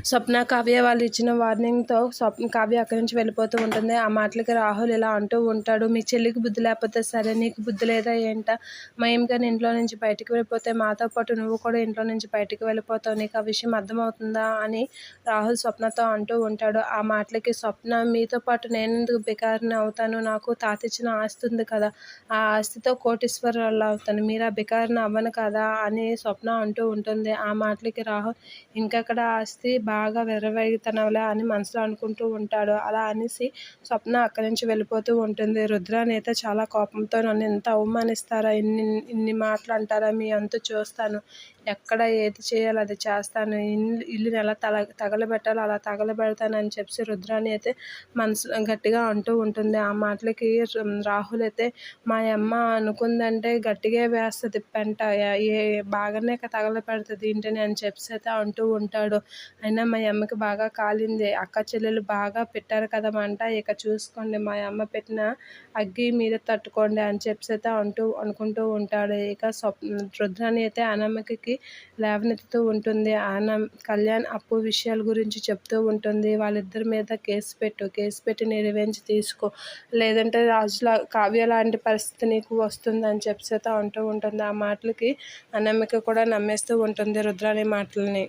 స్వప్న, కావ్య వాళ్ళు ఇచ్చిన వార్నింగ్తో కావ్య అక్కడి నుంచి వెళ్ళిపోతూ ఉంటుంది. ఆ మాటలకి రాహుల్ ఇలా అంటూ ఉంటాడు, మీ చెల్లికి బుద్ధి లేకపోతే సరే, నీకు బుద్ధి లేదా ఏంటా? మయం కానీ ఇంట్లో నుంచి బయటికి వెళ్ళిపోతే మాతో పాటు నువ్వు కూడా ఇంట్లో నుంచి బయటికి వెళ్ళిపోతావు, నీకు ఆ విషయం అర్థమవుతుందా అని రాహుల్ స్వప్నతో అంటూ ఉంటాడు. ఆ మాటలకి స్వప్న, మీతో పాటు నేనెందుకు బికారిని అవుతాను, నాకు తాత ఇచ్చిన ఆస్తి ఉంది కదా, ఆ ఆస్తితో కోటీశ్వరురాలు అవుతాను, మీరు ఆ బికారిని అవ్వను కదా అని స్వప్న అంటూ ఉంటుంది. ఆ మాటలకి రాహుల్, ఇంకెక్కడ ఆస్తి, బాగా విర్రవీగుతున్నావులే అని మనసులో అనుకుంటూ ఉంటాడు. అలా అనేసి స్వప్న అక్కడి నుంచి వెళ్ళిపోతూ ఉంటుంది. రుద్రాని అయితే చాలా కోపంతో, నన్ను ఎంత అవమానిస్తారా, ఇన్ని ఇన్ని మాటలు అంటారా, మీ అంతు చూస్తాను, ఎక్కడ ఏది చేయాలో అది చేస్తాను, ఇల్లుని ఎలా తగలబెట్టాలో అలా తగలబెడతానని చెప్పి రుద్రాని అయితే మనసు గట్టిగా అంటూ ఉంటుంది. ఆ మాటలకి రాహుల్ అయితే, మా అమ్మ అనుకుందంటే గట్టిగా వేస్తుంది పెంట, ఏ బాగానే తగలబెడుతుంది ఇంటిని అని చెప్పి అయితే అంటూ ఉంటాడు. అయినా మా అమ్మకి బాగా కాలింది, అక్క చెల్లెలు బాగా పెట్టారు కదా మంట, ఇక చూసుకోండి మా అమ్మ పెట్టిన అగ్గి మీద తట్టుకోండి అని చెప్పి అయితే అనుకుంటూ ఉంటాడు. ఇక రుద్రాని అయితే అనామికకి లేవనెత్తుతూ ఉంటుంది. కళ్యాణ్ అప్పు విషయాల గురించి చెప్తూ ఉంటుంది. వాళ్ళిద్దరి మీద కేసు పెట్టి నీ రివెంజ్ తీసుకో, లేదంటే కావ్య లాంటి పరిస్థితి నీకు వస్తుందని చెప్పి అయితే అంటూ ఉంటుంది. ఆ మాటలకి అనామిక కూడా నమ్మేస్తూ ఉంటుంది రుద్రాని మాటలని.